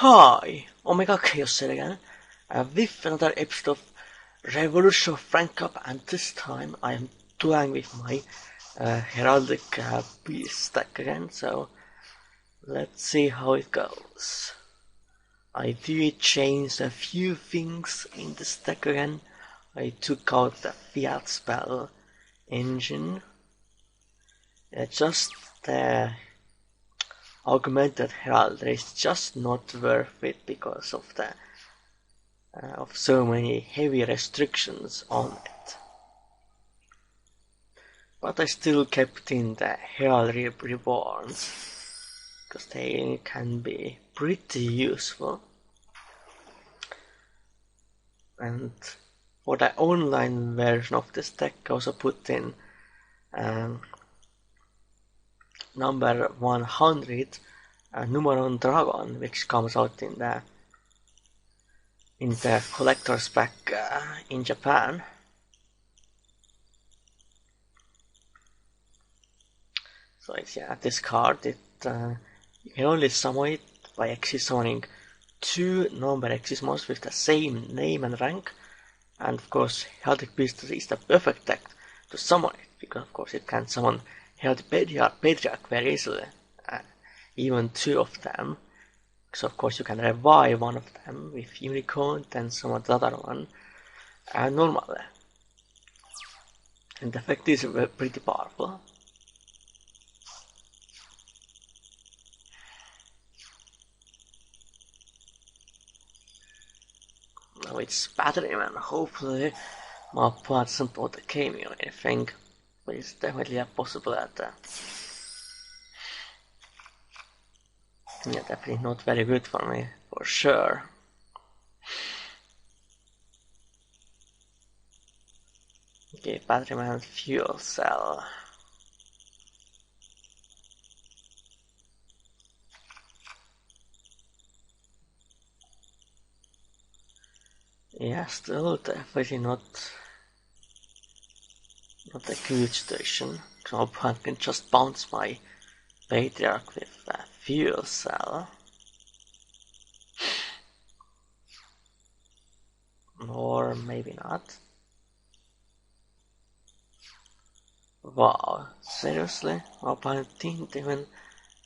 Hi, Omega Chaos here again, with another episode of Revolution of Rank Up, and this time I am playing with my Heraldic beast deck again, so let's see how it goes. I did change a few things in this deck again. I took out the Fiat spell engine, just the augmented herald is just not worth it because of the of so many heavy restrictions on it. But I still kept in the heraldry rewards because they can be pretty useful. And for the online version of this deck, I also put in number 100 Numeron Dragon, which comes out in the collector's pack in Japan. So it's this card. You can only summon it by actually summoning 2 number Exismos with the same name and rank, and of course Heraldic Beast is the perfect deck to summon it, because of course it can summon Heraldic Patriarch very easily, even 2 of them. So of course you can revive one of them with Unicorn, then summon the other one normally. And the effect is pretty powerful. Now it's battling, and hopefully my opponent doesn't put the cameo or anything, but it's definitely a possibility. Yeah, definitely not very good for me, for sure. Okay, batteryman fuel cell. Yeah, still definitely not a good situation. My opponent can just bounce my Patriarch with a fuel cell. Or maybe not. Wow, seriously? My opponent didn't even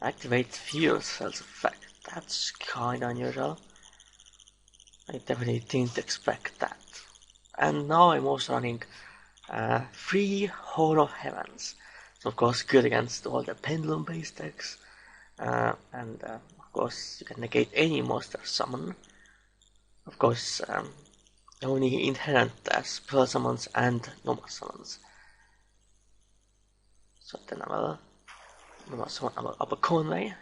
activate fuel cell's effect. That's kinda unusual. I definitely didn't expect that. And now I'm also running 3 Hall of Heavens. So of course good against all the pendulum based decks. And of course you can negate any monster summon. Of course only inherent spell summons and normal summons. So then I will summon Upper Conway.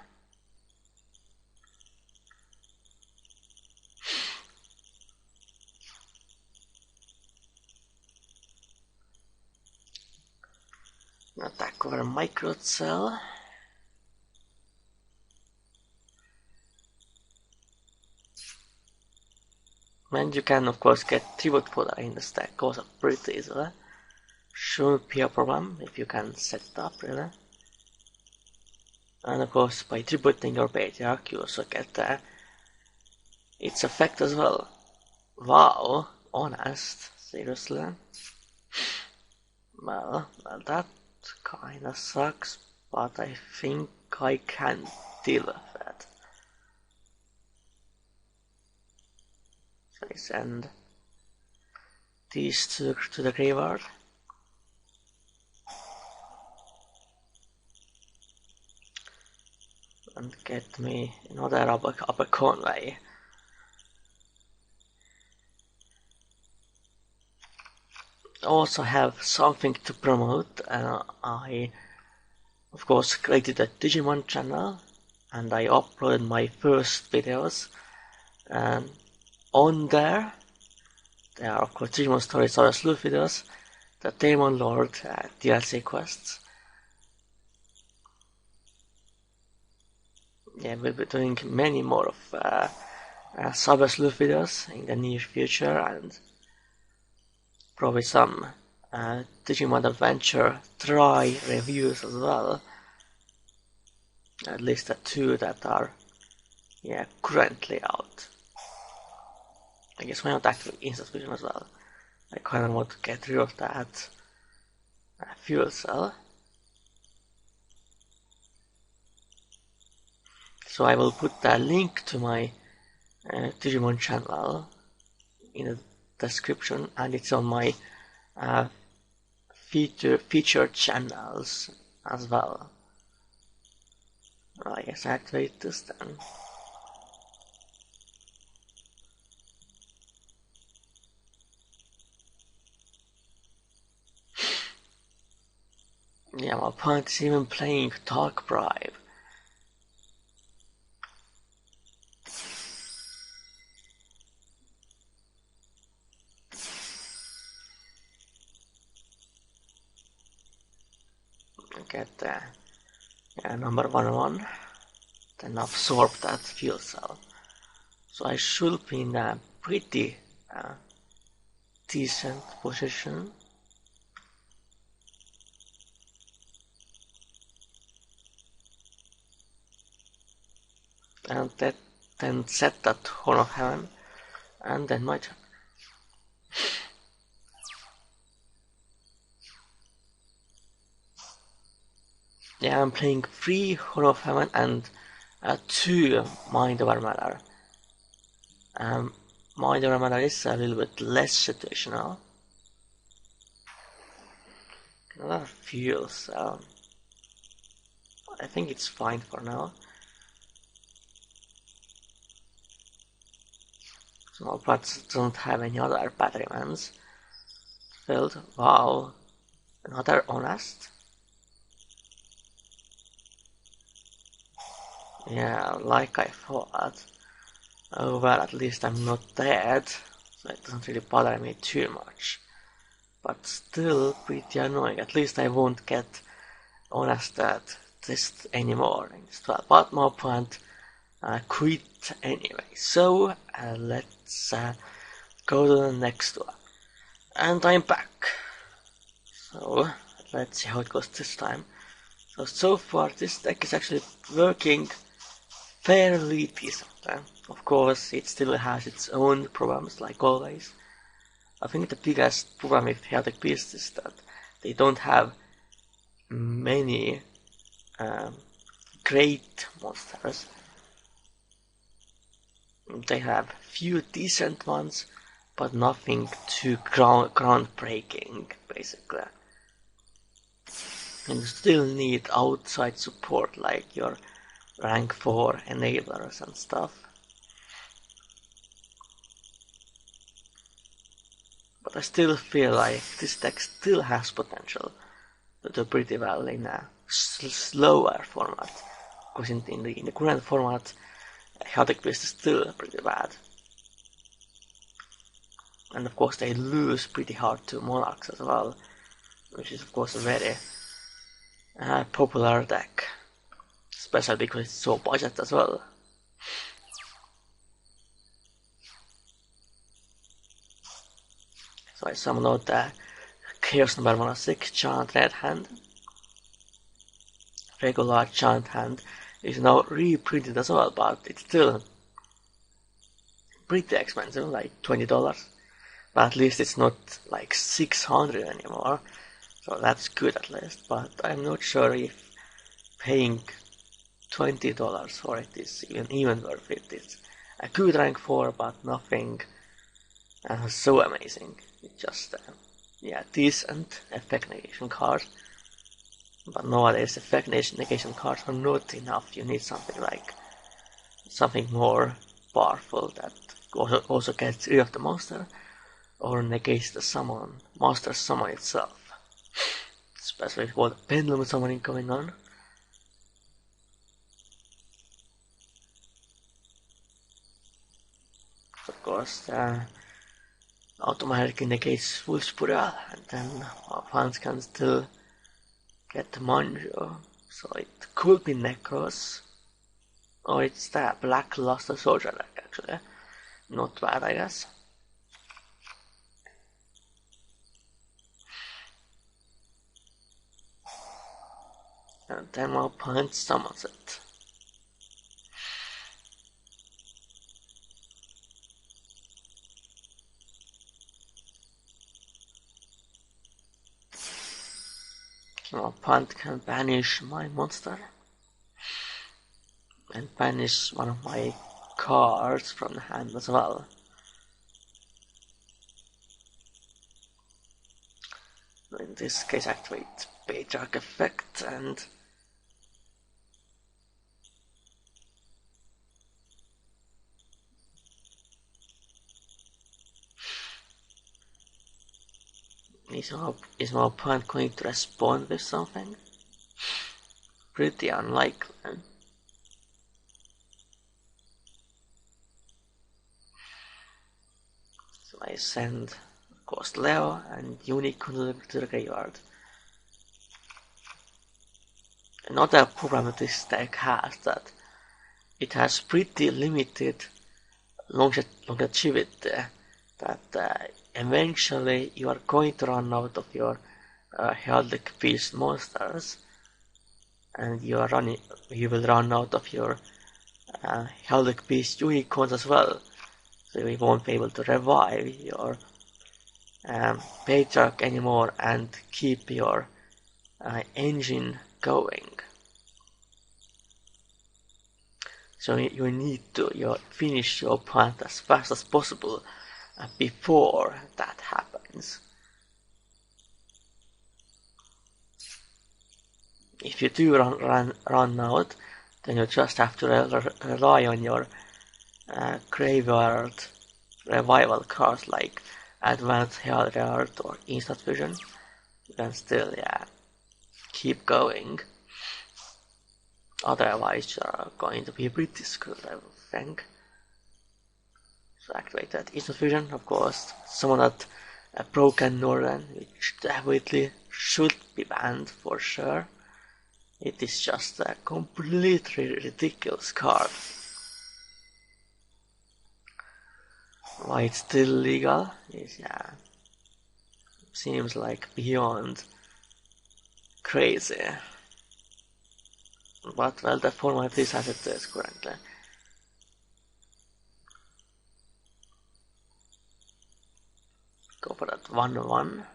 Attack over Micro Cell. And you can of course get Tribute Fodder in the stack also pretty easily. Shouldn't be a problem if you can set it up really. And of course by tributing your Patriarch you also get its effect as well. Wow, honest, seriously. Well, that kinda sucks, but I think I can deal with it. So I send these 2 to the graveyard. And get me another Upper Conway. Also have something to promote. I of course created a Digimon channel and I uploaded my first videos on there. There are of course Digimon Stories or Sleuth videos, the Demon Lord DLC quests. Yeah, we'll be doing many more of Cyber Sleuth videos in the near future, and probably some Digimon Adventure try reviews as well. At least the 2 that are Yeah, currently out. I guess why not activate instant vision as well? I kinda want to get rid of that fuel cell. So I will put the link to my Digimon channel in the description, and it's on my featured channels as well. I guess I activate this then. Yeah, my opponent is even playing Talk Bribe. Get the number 1-1, then absorb that fuel cell. So I should be in a pretty decent position. And then set that Horn of Heaven, and then my turn. Yeah, I'm playing 3 Horn of Heaven and 2 Mind Over Matter. Mind Over Matter is a little bit less situational. Another fuel cell. I think it's fine for now. Small parts don't have any other battery mans filled. Wow, another honest. Yeah, like I thought. Oh well, at least I'm not dead, so it doesn't really bother me too much. But still pretty annoying. At least I won't get honest at this anymore in this 12. But my opponent quit anyway. So let's go to the next one. And I'm back. So let's see how it goes this time. So far this deck is actually working fairly decent. Of course, it still has its own problems, like always. I think the biggest problem with Heraldic Beasts is that they don't have many great monsters. They have few decent ones, but nothing too groundbreaking, basically. And you still need outside support, like your rank 4 enablers and stuff. But I still feel like this deck still has potential to do pretty well in a slower format. Because in the current format, Heraldic Beast is still pretty bad. And of course they lose pretty hard to Monarchs as well, which is of course a very popular deck. Especially because it's so budget as well. So I summoned out the Chaos number 106 Giant Red Hand. Regular Giant Hand is now reprinted as well, but it's still pretty expensive, like $20. But at least it's not like 600 anymore, so that's good at least. But I'm not sure if paying $20 for it is even worth it. It's a good rank 4, but nothing so amazing. It's just decent effect negation card. But nowadays effect negation cards are not enough. You need something more powerful that also gets rid of the monster or negates the monster's summon itself. Especially if you got pendulum summoning going on. Of course, automatically negates full Spural, and then our fans can still get the Manjo. So it could be Necros, or it's the Black Luster Soldier deck actually. Not bad, I guess. And then my opponent summons it. So opponent can banish my monster and banish one of my cards from the hand as well. In this case, activate Patriarch effect and is my opponent going to respond with something? Pretty unlikely. So I send Ghost Leo and Unicorn to the graveyard. Another problem that this deck has that it has pretty limited longevity, that eventually you are going to run out of your Heraldic Beast monsters, and you will run out of your Heraldic Beast unicorns as well, so you won't be able to revive your Patriarch anymore and keep your engine going. So you need to finish your plant as fast as possible before that happens. If you do run out, then you just have to rely on your graveyard revival cards like Advanced Herald or Instant Vision. You can still keep going. Otherwise you're going to be pretty screwed, I would think. So activate that Instant Vision, of course. Summon that Broken Northern, which definitely should be banned for sure. It is just a completely ridiculous card. Why it's still legal is, seems like beyond crazy. But well, the format is as it is currently. Go for that 1/1.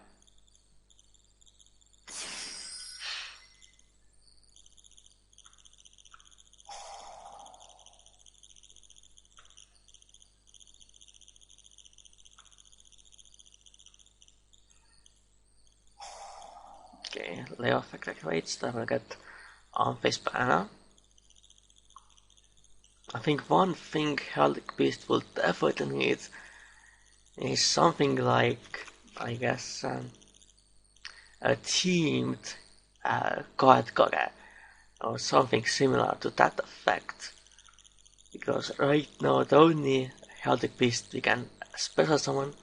Okay, Leo effect activates, then we'll get on-face banner. I think one thing Heraldic Beast will definitely need is something like, I guess, a teamed God Kage or something similar to that effect. Because right now the only Heraldic Beast we can special summon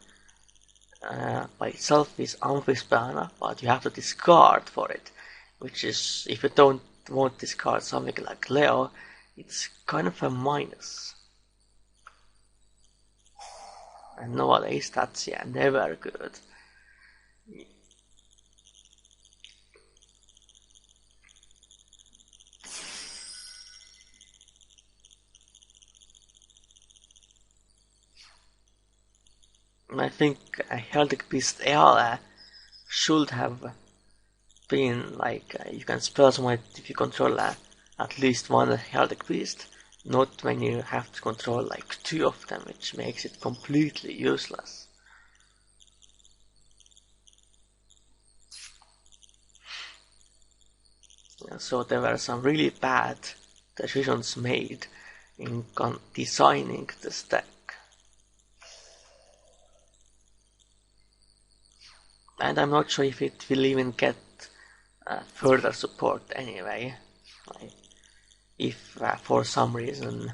by itself is on-face banner, but you have to discard for it, which is, if you don't want to discard something like Leo, it's kind of a minus. And nowadays that's never good. I think a Heraldic Beast AR should have been like, you can spell someone if you control at least one Heraldic Beast, not when you have to control like 2 of them, which makes it completely useless. So there were some really bad decisions made in designing this deck. And I'm not sure if it will even get further support anyway. If for some reason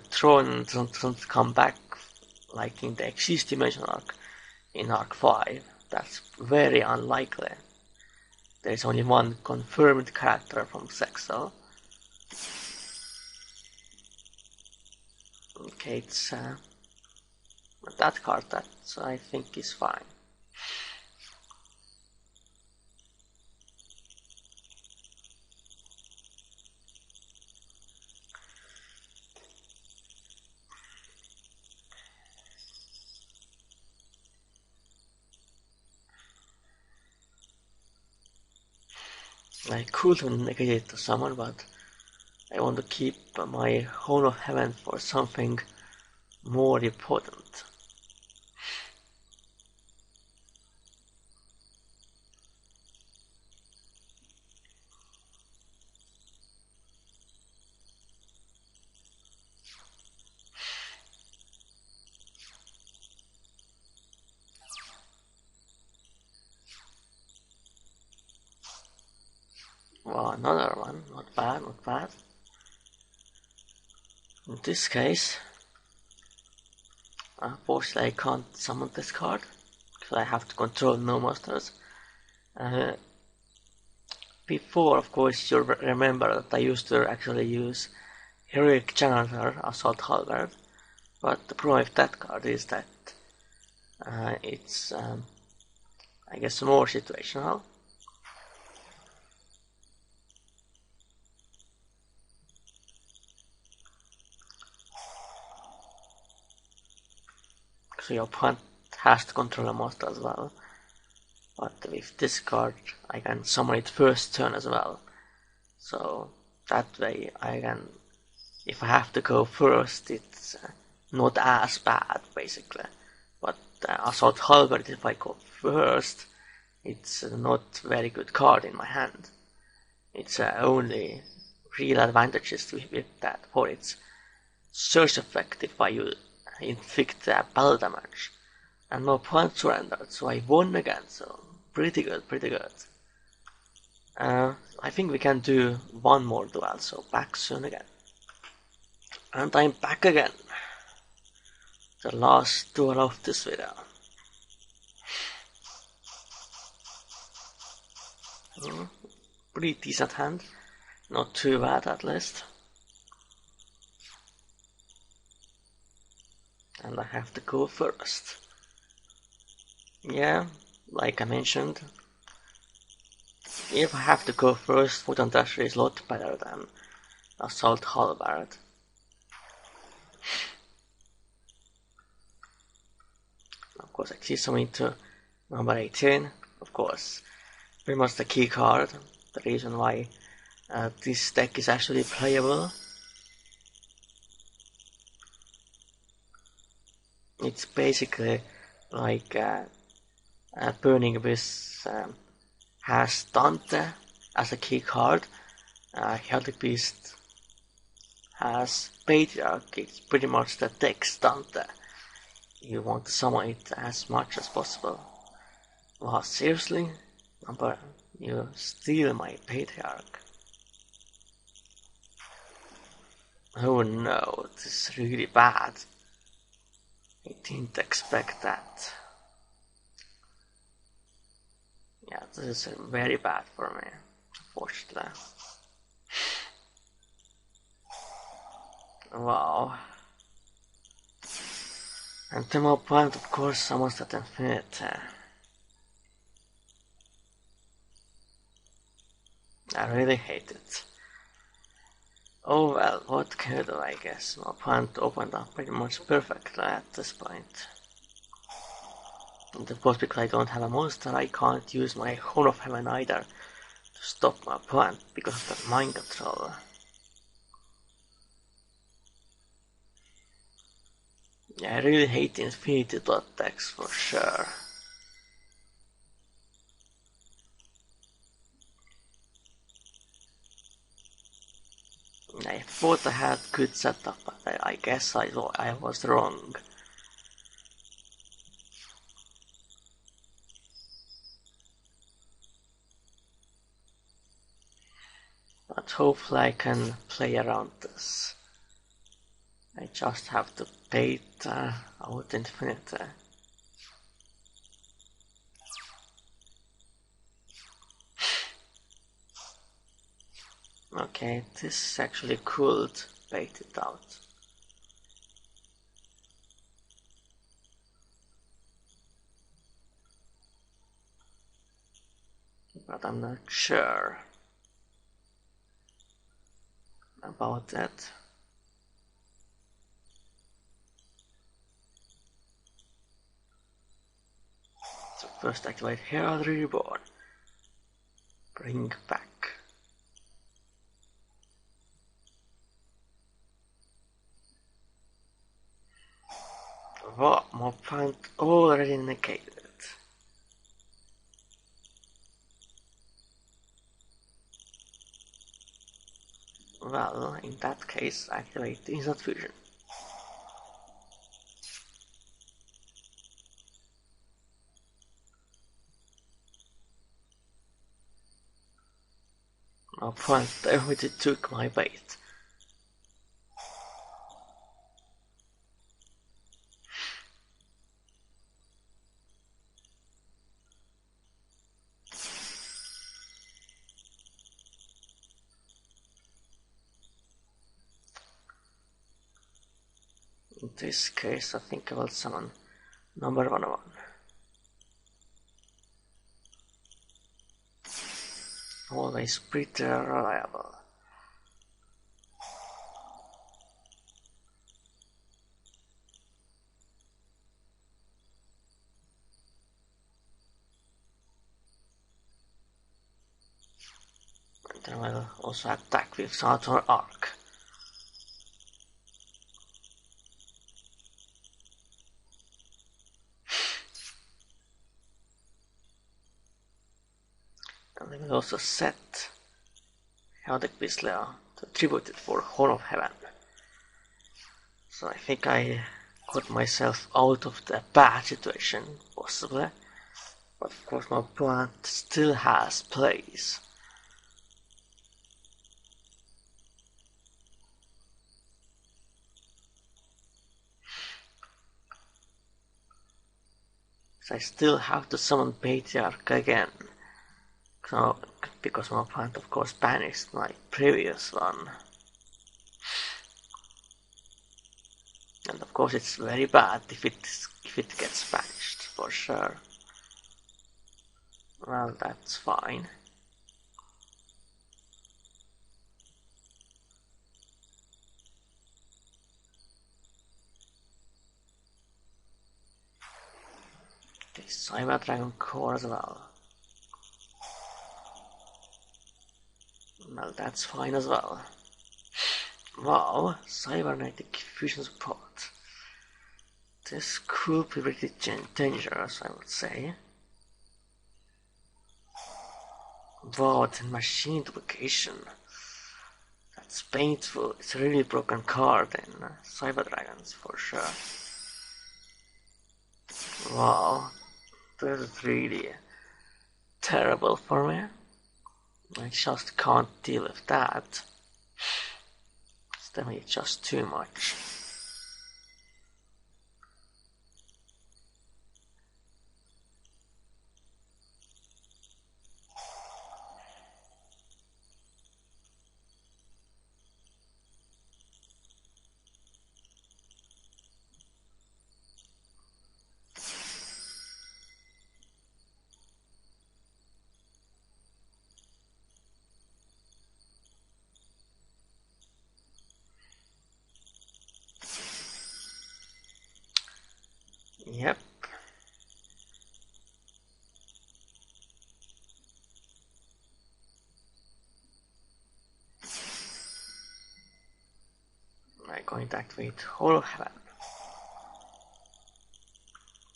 Throne doesn't come back like in the Exist Dimension arc in Arc 5, that's very unlikely. There is only one confirmed character from Sexel. Okay, it's that card that I think is fine. I could negate it to someone, but I want to keep my Horn of Heaven for something more important. Wow, another one. Not bad, not bad. In this case, unfortunately I can't summon this card, because I have to control no monsters. Before, of course, you remember that I used to actually use Heroic Janitor Assault Halberd, but the problem with that card is that it's, I guess, more situational. So your opponent has to control a monster as well. But with this card, I can summon it first turn as well. So that way I can, if I have to go first, it's not as bad, basically. But Assault Halberd, if I go first, it's not very good card in my hand. It's only real advantages with that, for its surge effect if I inflict battle damage. And my opponent surrendered, so I won again, so pretty good, pretty good. I think we can do one more duel, so back soon again. And I'm back again. The last duel of this video. Pretty decent hand. Not too bad at least. And I have to go first. Yeah, like I mentioned, if I have to go first, Wood and Dasher is a lot better than Assault Halberd. Of course, I see some into number 18, of course, very much the key card, the reason why this deck is actually playable. It's basically like Burning Abyss has Dante as a key card. Heraldic Beast has Patriarch. It's pretty much the text Dante. You want to summon it as much as possible. Wow, seriously? Number, you steal my Patriarch. Oh no, this is really bad. I didn't expect that. Yeah, this is very bad for me, unfortunately. Wow. And to my opponent, of course, summons that Infinity. I really hate it. Oh well, what can I do, I guess. My opponent opened up pretty much perfectly at this point. And of course, because I don't have a monster, I can't use my Horn of Heaven either to stop my opponent because of that mind control. Yeah, I really hate Infinity Dot decks for sure. I thought I had good setup, but I guess I was wrong. But hopefully I can play around this. I just have to bait out Infinity. Okay, this actually could bait it out. But I'm not sure about that. So first activate Herald Reborn. Bring back. Wow, my opponent already negated. Well, in that case, activate instant fusion. My opponent definitely took my bait. In this case, I think I will summon number 101. Always pretty reliable. And then I will also attack with Saturn Arc. And I will also set Heraldic Whistler to tribute it for Horn of Heaven. So I think I got myself out of the bad situation, possibly. But of course my opponent still has plays. So I still have to summon Patriarch again. So, because my opponent of course banished my previous one. And of course it's very bad if it gets banished, for sure. Well, that's fine. Okay, Cyber Dragon Core as well. Well, that's fine as well. Wow, cybernetic fusion support. This could be pretty dangerous, I would say. Wow, the machine duplication. That's painful. It's a really broken card in Cyber Dragons for sure. Wow, this is really terrible for me. I just can't deal with that. It's definitely just too much. Yep. I'm going to activate Hall of Heaven.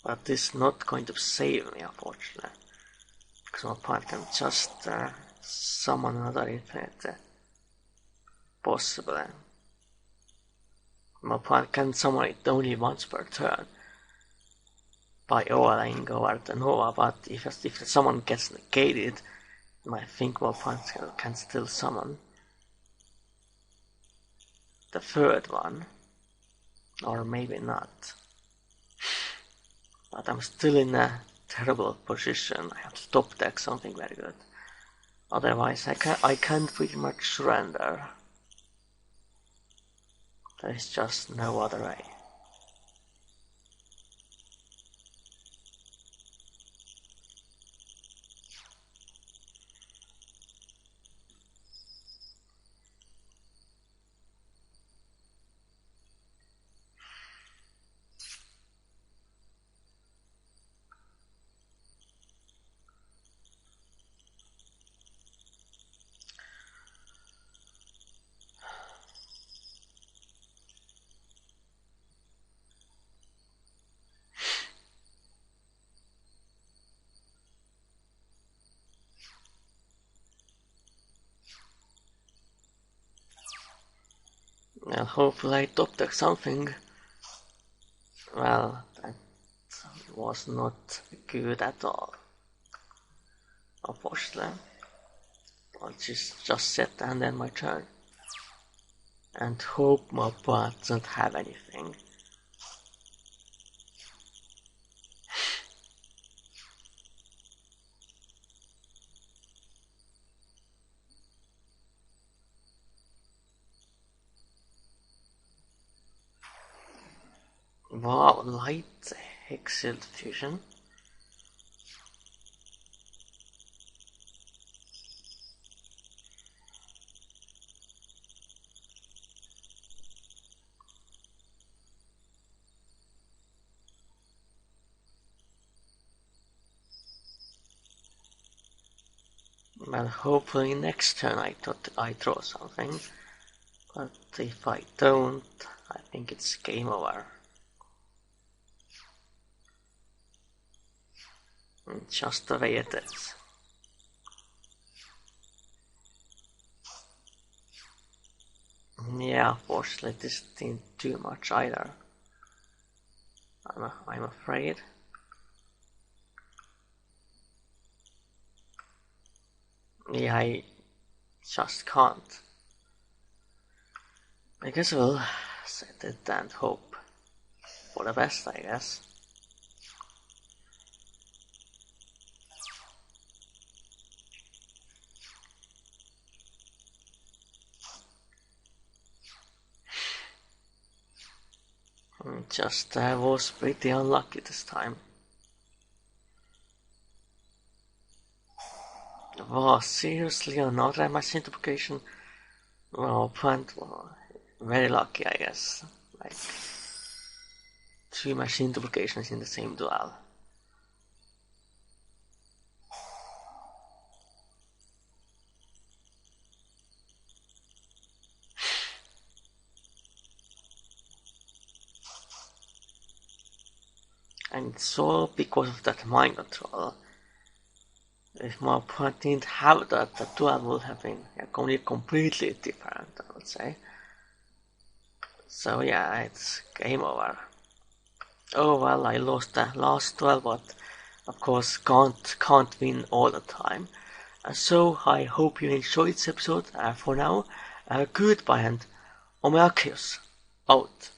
But this is not going to save me, unfortunately. Because my opponent can just summon another infinite. Possibly. My opponent can summon it only once per turn. By overlaying over the Nova, but if someone gets negated, I think my opponent can still summon the third one. Or maybe not. But I'm still in a terrible position. I have to top deck something very good. Otherwise I can't pretty much surrender. There is just no other way. Well, hopefully I topped something. Well, that was not good at all. Unfortunately. I'll just sit and end my turn. And hope my opponent doesn't have anything. Wow, light Hexil fusion. Well, hopefully next turn I draw something. But if I don't, I think it's game over. Just the way it is. Yeah, unfortunately this didn't do much either. I'm afraid. Yeah, I just can't. I guess we'll set it and hope for the best, I guess. Just was pretty unlucky this time. Wow, seriously, another machine duplication? Well, Plant was very lucky, I guess. Like, 2 machine duplications in the same duel. And so, because of that mind control, if my opponent didn't have that, the duel would have been completely different, I would say. So yeah, it's game over. Oh well, I lost the last duel, but of course can't win all the time. So I hope you enjoyed this episode. For now, goodbye and Omeakios out.